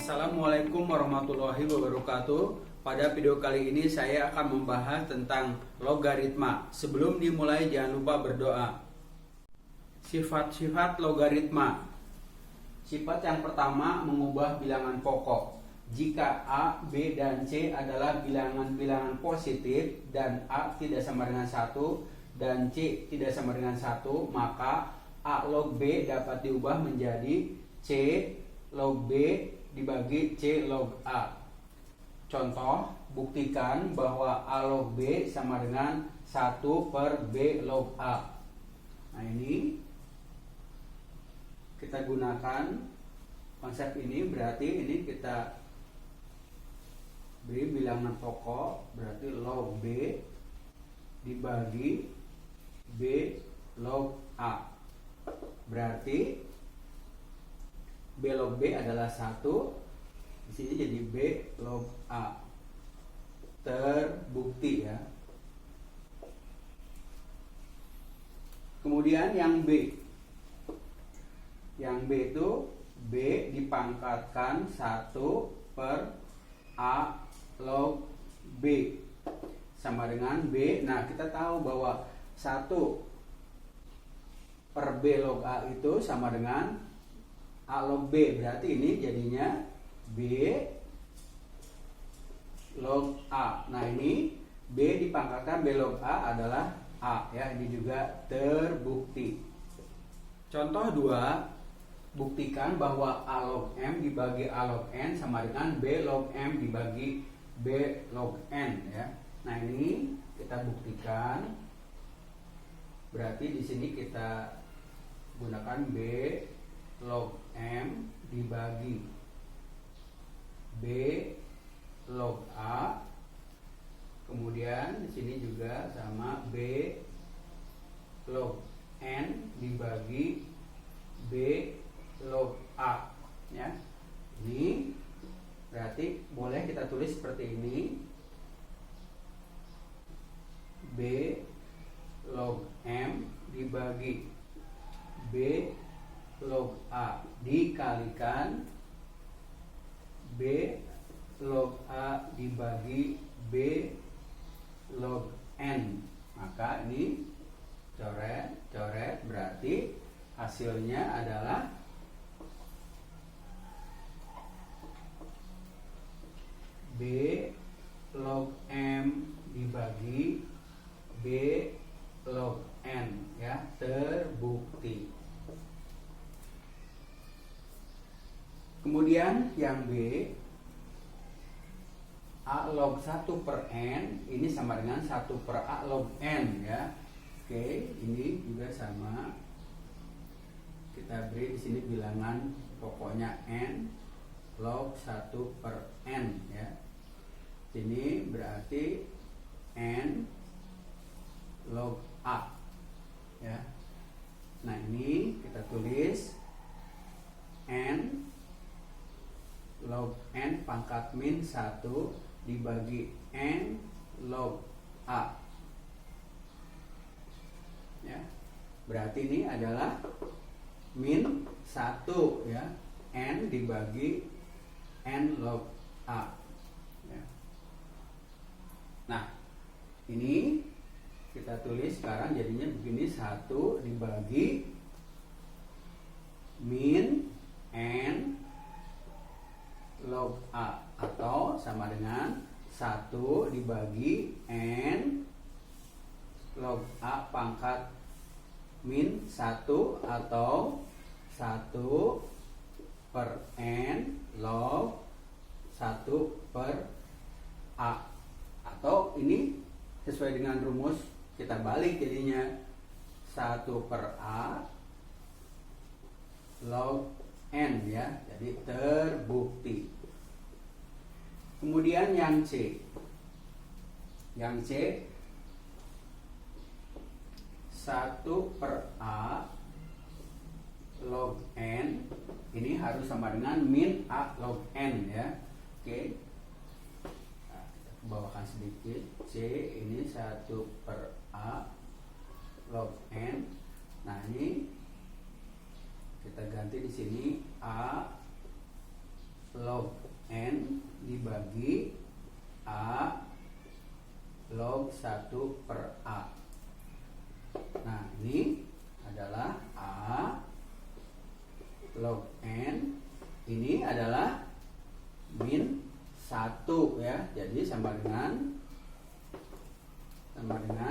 Assalamualaikum warahmatullahi wabarakatuh. Pada video kali ini saya akan membahas tentang logaritma. Sebelum dimulai jangan lupa berdoa. Sifat-sifat logaritma. Sifat yang pertama, mengubah bilangan pokok. Jika A, B, dan C adalah bilangan-bilangan positif dan A tidak sama dengan 1 dan C tidak sama dengan 1, maka A log B dapat diubah menjadi C log B dibagi C log A. Contoh, buktikan bahwa A log B sama dengan 1 per B log A. Nah, ini kita gunakan konsep ini, berarti ini kita beri bilangan pokok, berarti log B dibagi B log A. Berarti B log B adalah 1, di sini jadi B log A. Terbukti ya. Kemudian yang B. Yang B itu B dipangkatkan 1 per A log B sama dengan B. Nah, kita tahu bahwa 1 per B log A itu sama dengan A log B. Berarti ini jadinya B log A. Nah, ini B dipangkatkan B log A adalah A ya. Ini juga terbukti. Contoh 2, buktikan bahwa A log M dibagi A log N sama dengan B log M dibagi B log N ya. Nah, ini kita buktikan. Berarti di sini kita gunakan B log M dibagi B log A. Kemudian di sini juga sama B log N dibagi B log A ya. Ini berarti boleh kita tulis seperti ini. B log M dibagi B log A dikalikan B log A dibagi B log N. Maka ini coret, berarti hasilnya adalah B log M dibagi B log N ya, terbukti. Kemudian yang B, A log 1 per N ini sama dengan 1 per A log N ya. Oke, ini juga sama. Kita beri di sini bilangan pokoknya N log 1 per N ya. Ini berarti N log A ya. Nah, ini kita tulis N log N pangkat min 1 dibagi N log A ya. Berarti ini adalah min 1 ya, N dibagi N log A ya. Nah, ini kita tulis sekarang jadinya begini, 1 dibagi min N log A, atau sama dengan 1 dibagi N log A pangkat min 1, atau 1 per N log 1 per A. Atau ini sesuai dengan rumus kita balik jadinya 1 per A log N ya. Jadi terbukti. Kemudian yang C. Yang C 1 per A log N ini harus sama dengan min A log N ya. Oke. Nah, kita bawakan sedikit. C ini 1 per A log N. Nah, ini kita ganti di sini A log N dibagi A log 1 per A. Nah, ini adalah A log N, ini adalah min 1 ya. Jadi sama dengan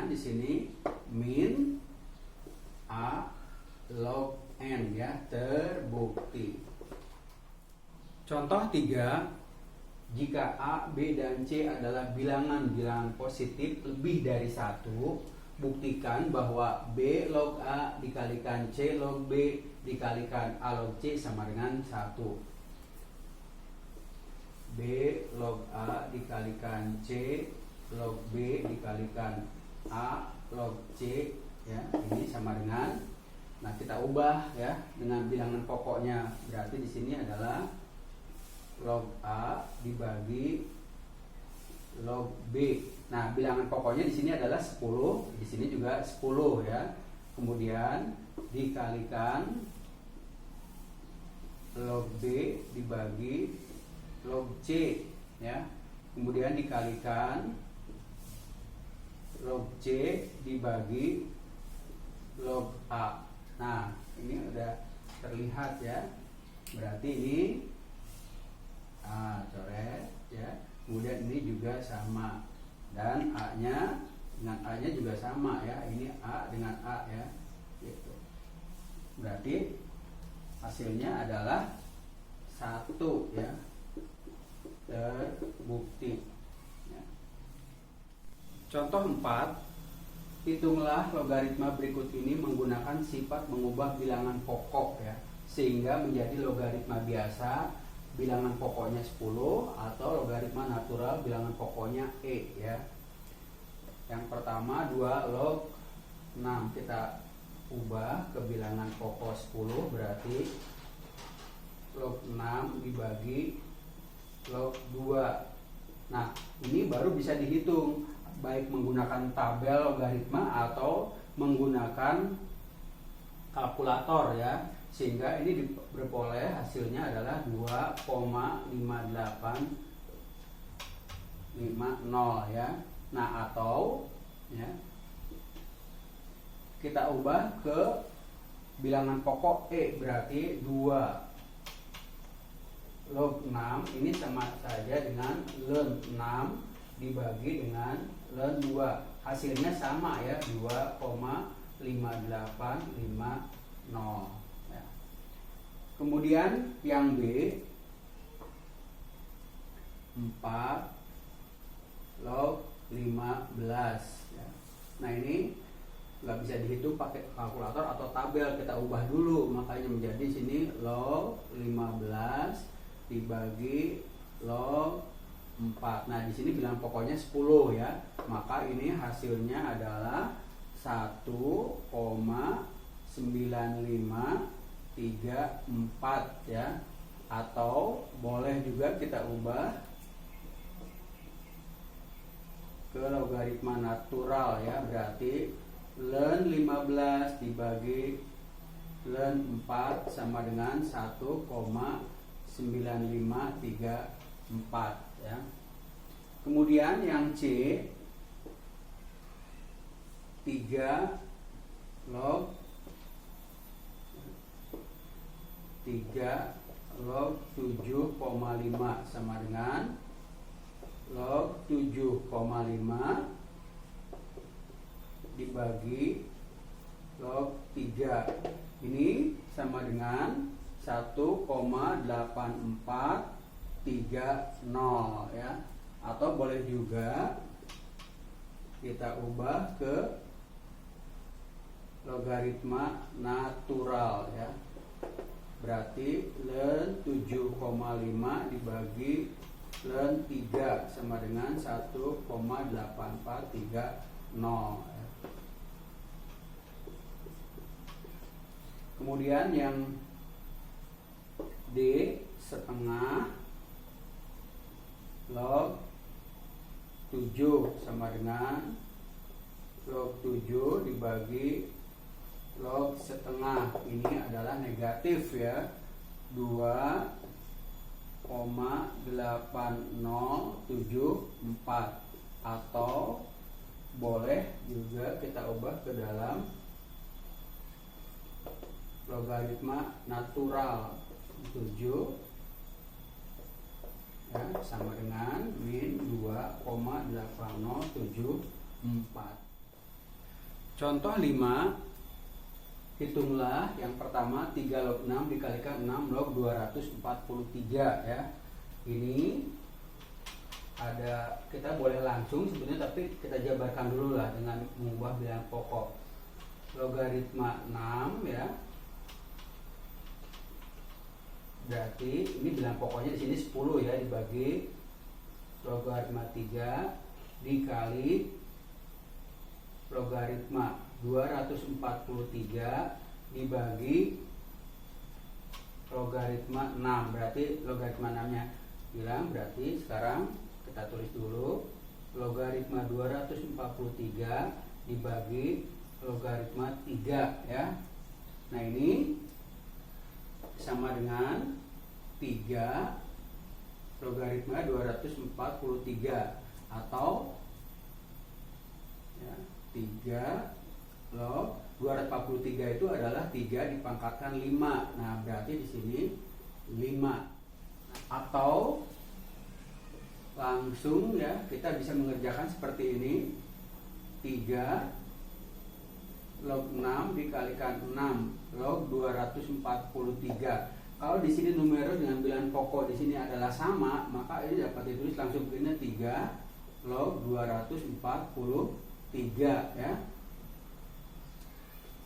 di sini min A log N ya, terbukti. Contoh 3, jika A, B, dan C adalah bilangan-bilangan positif lebih dari 1, buktikan bahwa B log A dikalikan C log B dikalikan A log C sama dengan 1. B log A dikalikan C log B dikalikan A log C ya, ini sama dengan, nah kita ubah ya dengan bilangan pokoknya, berarti di sini adalah log A dibagi log B. Nah, bilangan pokoknya di sini adalah 10, di sini juga 10 ya. Kemudian dikalikan log B dibagi log C ya. Kemudian dikalikan log C dibagi log A. Nah, ini udah terlihat ya. Berarti ini coret ya. Kemudian ini juga sama, dan A-nya dengan A-nya juga sama ya. Ini A dengan A ya. Gitu. Berarti hasilnya adalah 1 ya. Terbukti ya. Contoh 4, hitunglah logaritma berikut ini menggunakan sifat mengubah bilangan pokok ya, sehingga menjadi logaritma biasa bilangan pokoknya 10 atau logaritma natural bilangan pokoknya E ya. Yang pertama 2 log 6 kita ubah ke bilangan pokok 10, berarti log 6 dibagi log 2. Nah, ini baru bisa dihitung baik menggunakan tabel logaritma atau menggunakan kalkulator ya, sehingga ini diperoleh hasilnya adalah 2,5850 ya. Nah, atau ya kita ubah ke bilangan pokok E, berarti 2 log 6 ini sama saja dengan ln 6 dibagi dengan ln 2. Hasilnya sama ya, 2,5850 ya. Kemudian yang B 4 log 15 ya. Nah, ini nggak bisa dihitung pakai kalkulator atau tabel, kita ubah dulu, makanya menjadi sini log 15 dibagi log 4. Nah, di sini bilangan pokoknya 10 ya. Maka ini hasilnya adalah 1,9534 ya. Atau boleh juga kita ubah ke logaritma natural ya, berarti ln 15 dibagi ln 4 sama dengan 1,9534 ya. Kemudian yang C 3 log 7,5 sama dengan log 7,5 dibagi log 3. Ini sama dengan 1,8430 ya. Atau boleh juga kita ubah ke logaritma natural ya. Berarti ln 7,5 dibagi ln 3 sama dengan 1,8430 ya. Kemudian yang D setengah log 7 sama dengan log 7 dibagi log setengah. Ini adalah negatif ya, 2,5 0,8074, atau boleh juga kita ubah ke dalam logaritma natural 7 ya, sama dengan min 2,8074. Contoh 5, hitunglah yang pertama 3 log 6 dikalikan 6 log 243 ya. Ini ada, kita boleh langsung sebenarnya, tapi kita jabarkan dulu lah dengan mengubah bilangan pokok. Logaritma 6 ya, berarti ini bilangan pokoknya di sini 10 ya, dibagi logaritma 3 dikali logaritma 243 dibagi logaritma 6. Berarti logaritma 6 nya hilang. Berarti sekarang kita tulis dulu logaritma 243 dibagi logaritma 3 ya. Nah ini sama dengan 3 logaritma 243, atau ya, 3 log 243 itu adalah 3 dipangkatkan 5. Nah, berarti di sini 5. Atau langsung ya, kita bisa mengerjakan seperti ini. 3 log 6 dikalikan 6 log 243. Kalau di sini numero dengan bilangan pokok di sini adalah sama, maka ini dapat ditulis langsung begini, 3 log 243 ya.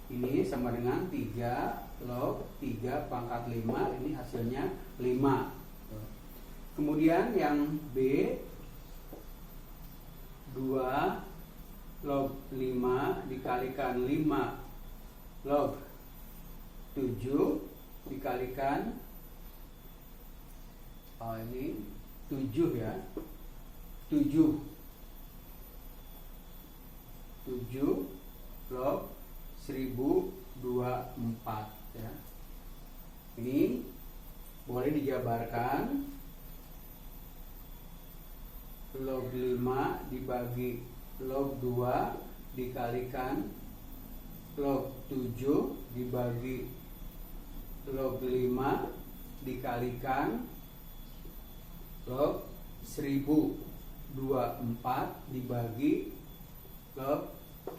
Ini sama dengan 3 log 3 pangkat 5, ini hasilnya 5. Kemudian yang B, 2 log 5 dikalikan 5 log 7 dikalikan ini 7 ya, 7 log 1024 ya. Ini boleh dijabarkan log 5 dibagi log 2 dikalikan log 7 dibagi log 5 dikalikan log 1024 dibagi log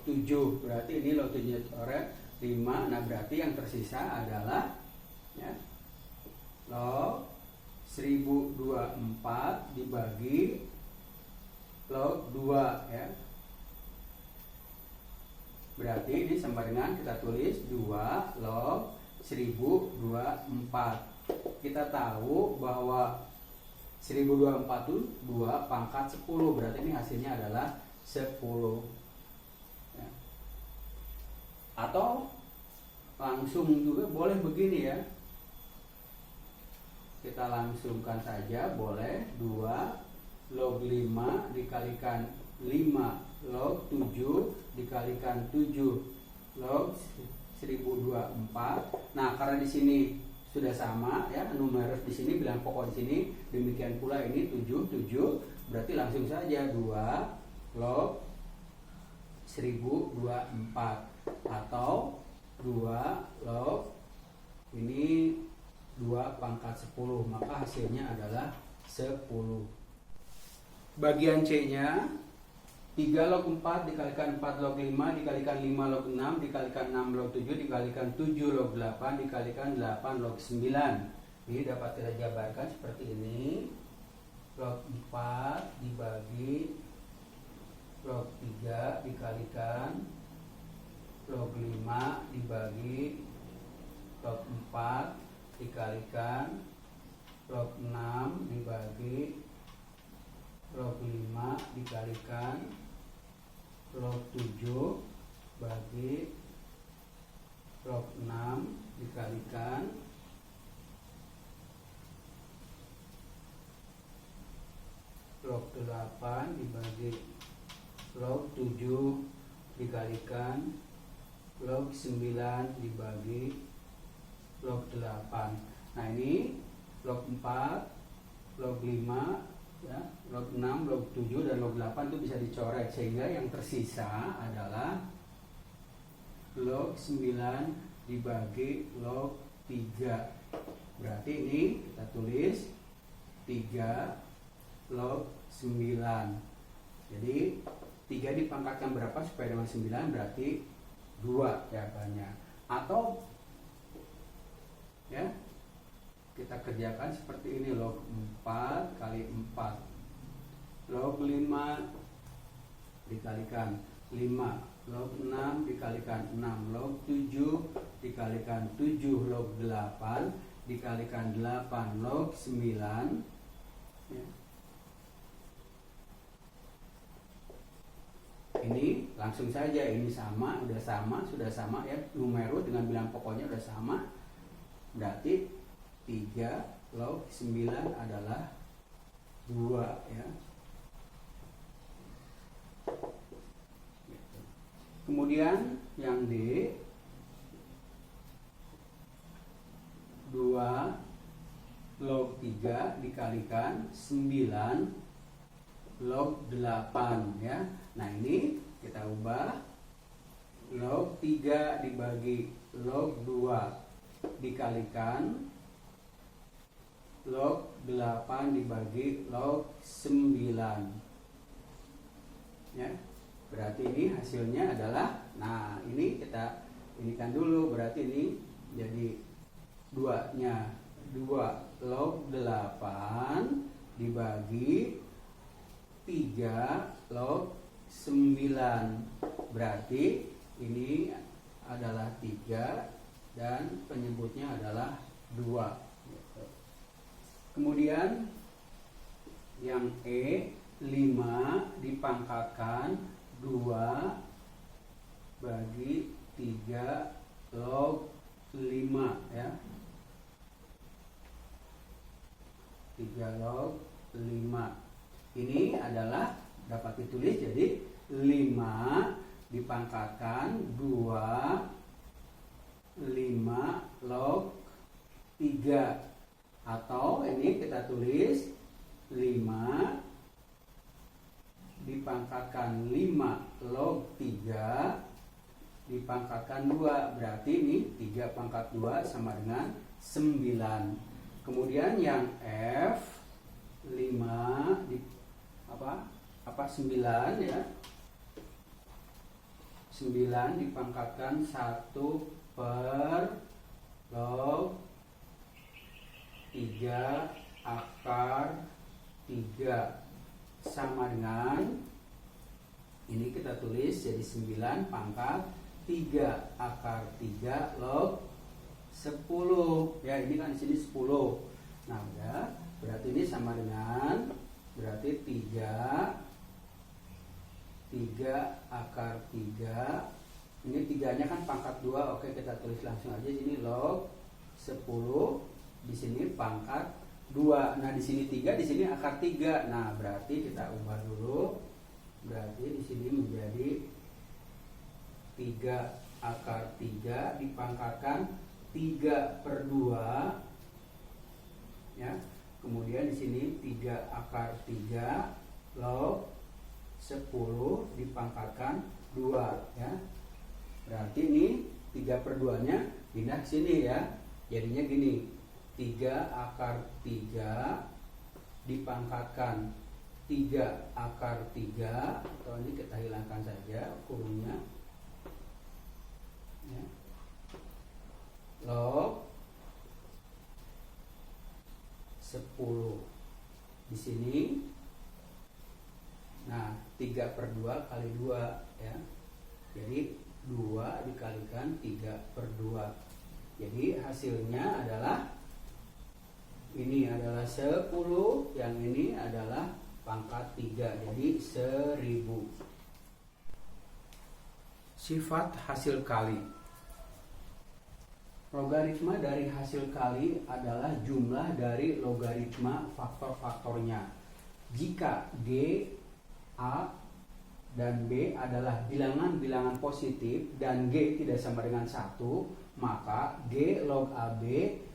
7. Berarti ini log 7 5. Nah, berarti yang tersisa adalah ya, log 1024 dibagi log 2 ya. Berarti ini sama dengan kita tulis 2 log 1024. Kita tahu bahwa 1024 itu 2 pangkat 10, berarti ini hasilnya adalah 10 ya. Atau langsung juga boleh begini ya, kita langsungkan saja, boleh 2 log 5 dikalikan 5 log 7 dikalikan 7 log 1024. Nah, karena di sini sudah sama ya, numeros di sini, bilangan pokok di sini, demikian pula ini 7 berarti langsung saja 2 log 1024 atau 2 log ini 2 pangkat 10, maka hasilnya adalah 10. Bagian C-nya 3 log 4 dikalikan 4 log 5 dikalikan 5 log 6 dikalikan 6 log 7 dikalikan 7 log 8 dikalikan 8 log 9. Ini dapat kita jabarkan seperti ini. Log 4 dibagi log 3 dikalikan log 5 dibagi log 4 dikalikan log 6 dibagi log 5 dikalikan log 7 bagi log 6 dikalikan log 8 dibagi log 7 dikalikan log 9 dibagi log 8. Nah, ini log 4 log 5, ya, log 6, log 7, dan log 8 itu bisa dicoret, sehingga yang tersisa adalah log 9 dibagi log 3. Berarti ini kita tulis 3 log 9. Jadi 3 dipangkatkan berapa supaya dengan 9? Berarti 2 jawabannya. Atau ya, kita kerjakan seperti ini, log 4 kali 4. Log 5 dikalikan 5, log 6 dikalikan 6, log 7 dikalikan 7, log 8 dikalikan 8, log 9, ya. Ini langsung saja, ini sama, sudah sama ya, numero dengan bilangan pokoknya udah sama. Berarti 3 log 9 adalah 2 ya. Kemudian yang D, 2 log 3 dikalikan 9 log 8 ya. Nah ini kita ubah, log 3 dibagi log 2 dikalikan log 8 dibagi log 9 ya. Berarti ini hasilnya adalah, nah ini kita inikan dulu, berarti ini jadi 2-nya 2 log 8 dibagi 3 log 9. Berarti ini adalah 3 dan penyebutnya adalah 2. Kemudian yang E, 5 dipangkatkan 2 bagi 3 log 5 ya. 3 log 5. Ini adalah dapat ditulis jadi 5 dipangkatkan 2 5 log 3, atau ini kita tulis 5 dipangkatkan 5 log 3 dipangkatkan 2. Berarti ini 3 pangkat 2 sama dengan 9. Kemudian yang F, 5 di 9 ya. 9 dipangkatkan 1 per log 3 akar 3 sama dengan, ini kita tulis jadi 9 pangkat 3 akar 3 log 10 ya. Ini kan di sini 10. Nah udah, berarti ini sama dengan, berarti 3 akar 3. Ini 3-nya kan pangkat 2. Oke, kita tulis langsung aja sini log 10, di sini pangkat 2. Nah, di sini 3, di sini akar 3. Nah, berarti kita ubah dulu. Berarti di sini menjadi 3 akar 3 dipangkatkan 3 per 2 ya. Kemudian di sini 3 akar 3 log 10 dipangkatkan 2 ya. Berarti ini 3 per 2 nya pindah ke sini ya. Jadinya gini, 3 akar 3 dipangkatkan 3 akar 3, atau ini kita hilangkan saja kurungnya ya. Log 10 di sini. Nah, 3 per 2 kali 2 ya. Jadi 2 dikalikan 3 per 2. Jadi hasilnya adalah, ini adalah 10, yang ini adalah pangkat 3, jadi 1000. Sifat hasil kali. Logaritma dari hasil kali adalah jumlah dari logaritma faktor-faktornya. Jika G, A, dan B adalah bilangan-bilangan positif dan G tidak sama dengan 1, maka G log AB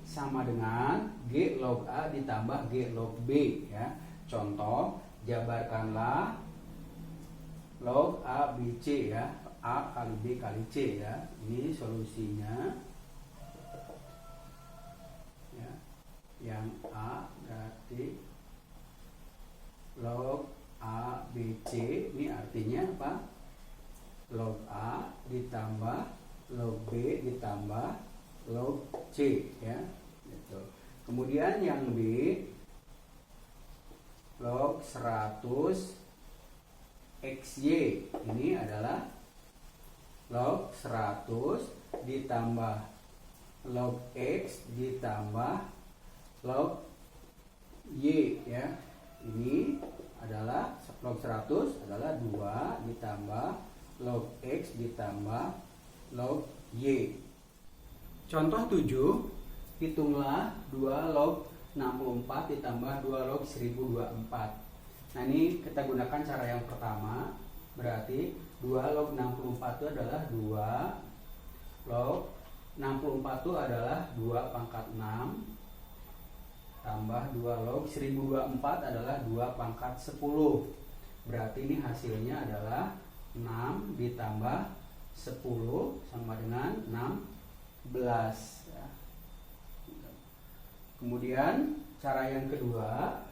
sama dengan G log A ditambah G log B ya. Contoh, jabarkanlah log A B C ya, A kali B kali C ya. Ini solusinya ya. Yang A berarti log A B C, ini artinya apa? Log A ditambah log B ditambah log C ya, gitu. Kemudian yang B log 100 XY, ini adalah log 100 ditambah log X ditambah log Y ya. Ini adalah log 100 adalah 2 ditambah log X ditambah log Y. Contoh 7, hitunglah 2 log 64 ditambah 2 log 1024. Nah, ini kita gunakan cara yang pertama. Berarti 2 log 64 itu adalah 2 log 64 itu adalah 2 pangkat 6 tambah 2 log 1024 adalah 2 pangkat 10. Berarti ini hasilnya adalah 6 ditambah 10 sama dengan 16 ya. Kemudian cara yang kedua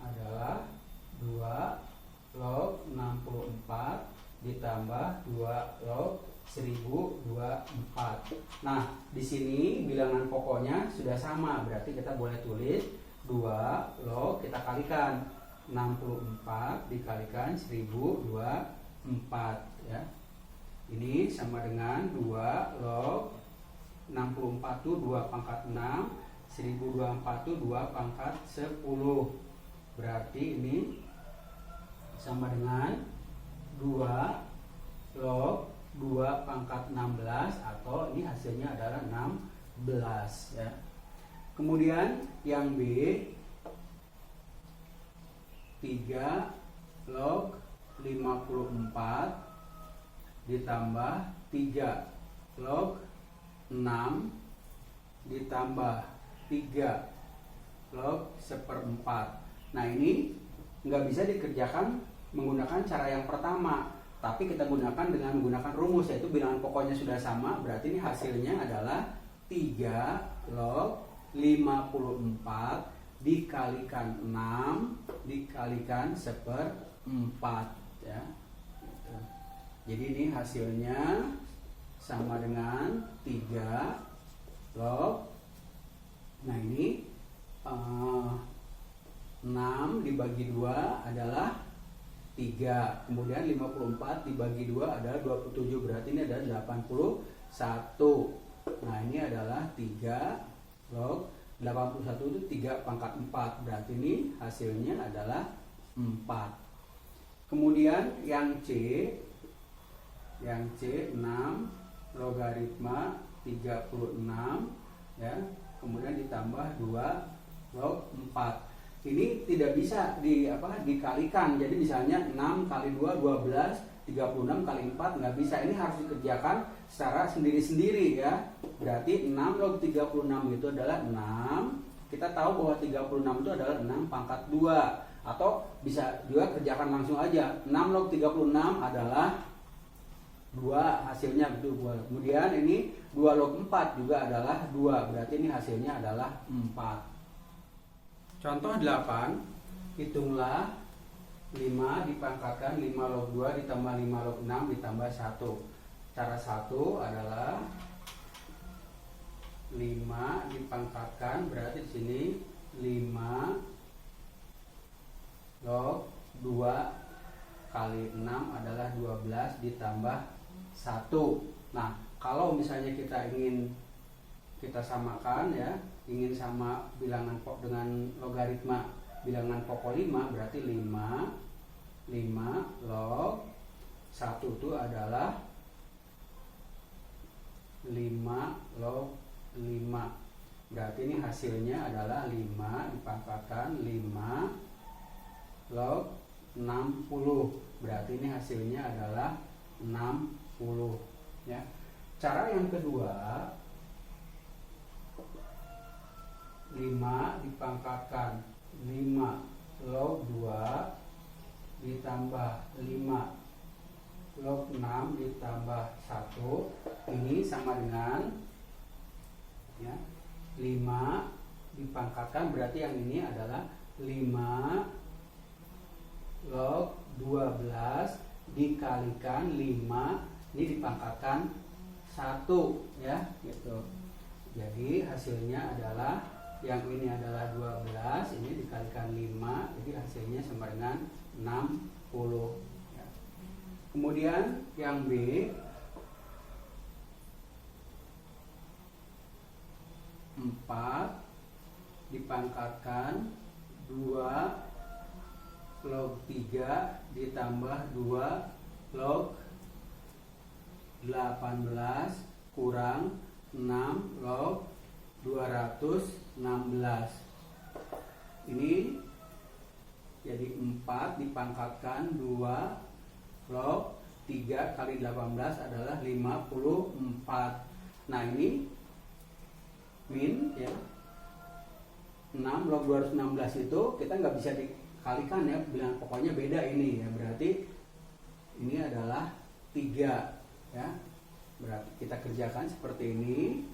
adalah 2 log 64 ditambah 2 log 1024. Nah, di sini bilangan pokoknya sudah sama, berarti kita boleh tulis 2 log kita kalikan 64 dikalikan 1024 ya. Ini sama dengan 2 log 64 itu 2 pangkat 6, 1024 itu 2 pangkat 10. Berarti ini sama dengan 2 log 2 pangkat 16 atau ini hasilnya adalah 16 ya. Kemudian yang B 3 log 54 ditambah 3 log 6 ditambah 3 log 1/4. Nah, ini nggak bisa dikerjakan menggunakan cara yang pertama, tapi kita gunakan dengan menggunakan rumus, yaitu bilangan pokoknya sudah sama, berarti ini hasilnya adalah 3 log 54 dikalikan 6 dikalikan 1/4 ya. Jadi ini hasilnya sama dengan 3 log, nah ini 6 dibagi 2 adalah 3, kemudian 54 dibagi 2 adalah 27, berarti ini adalah 81. Nah, ini adalah 3 log 81 itu 3 pangkat 4, berarti ini hasilnya adalah 4. Kemudian yang C 6 logaritma 36 ya, kemudian ditambah 2 log 4. Ini tidak bisa dikalikan. Jadi misalnya 6 kali 2 12, 36 kali 4 nggak bisa. Ini harus dikerjakan secara sendiri-sendiri ya. Berarti 6 log 36 itu adalah 6. Kita tahu bahwa 36 itu adalah 6 pangkat 2. Atau bisa juga kerjakan langsung aja. 6 log 36 adalah 2, hasilnya betul 2. Kemudian ini 2 log 4 juga adalah 2. Berarti ini hasilnya adalah 4. Contoh 8, hitunglah 5 dipangkatkan 5 log 2 ditambah 5 log 6 ditambah 1. Cara 1 adalah 5 dipangkatkan, berarti di sini 5 log 2 kali 6 adalah 12 ditambah 1. Nah, kalau misalnya kita ingin kita samakan ya, ingin sama bilangan pokok dengan logaritma bilangan pokok 5, berarti 5 log 1 itu adalah 5 log 5. Berarti ini hasilnya adalah 5 dipangkatkan 5 log 60. Berarti ini hasilnya adalah 60 ya. Cara yang kedua, 5 dipangkatkan 5 log 2 ditambah 5 log 6 ditambah 1. Ini sama dengan ya, 5 dipangkatkan, berarti yang ini adalah 5 log 12 dikalikan 5 ini dipangkatkan 1 ya gitu. Jadi hasilnya adalah yang ini adalah 12, ini dikalikan 5, jadi hasilnya sama dengan 60 ya. Kemudian yang B, 4 dipangkatkan 2 log 3 ditambah 2 log 18 kurang 6 log 216. Ini jadi 4 dipangkatkan 2 log 3 kali 18 adalah 54. Nah ini min ya, 6 log 216 itu kita nggak bisa dikalikan ya, bilang pokoknya beda ini ya, berarti ini adalah 3 ya. Berarti kita kerjakan seperti ini.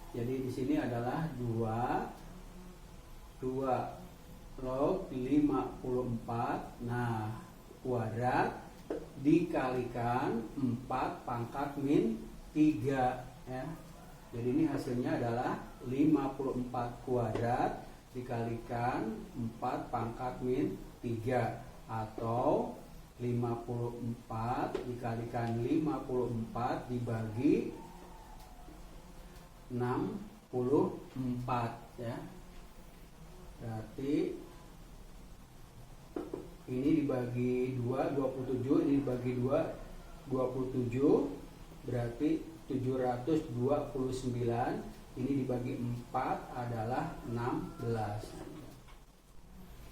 Jadi di sini adalah 2 log 54, nah kuadrat dikalikan 4 pangkat min 3 ya. Jadi ini hasilnya adalah 54 kuadrat dikalikan 4 pangkat min 3, atau 54 dikalikan 54 dibagi 64 ya. Berarti ini dibagi 2 27, ini dibagi 2 27, berarti 729, ini dibagi 4 adalah 16.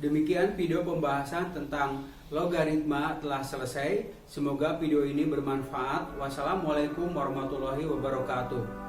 Demikian video pembahasan tentang logaritma telah selesai. Semoga video ini bermanfaat. Wassalamualaikum warahmatullahi wabarakatuh.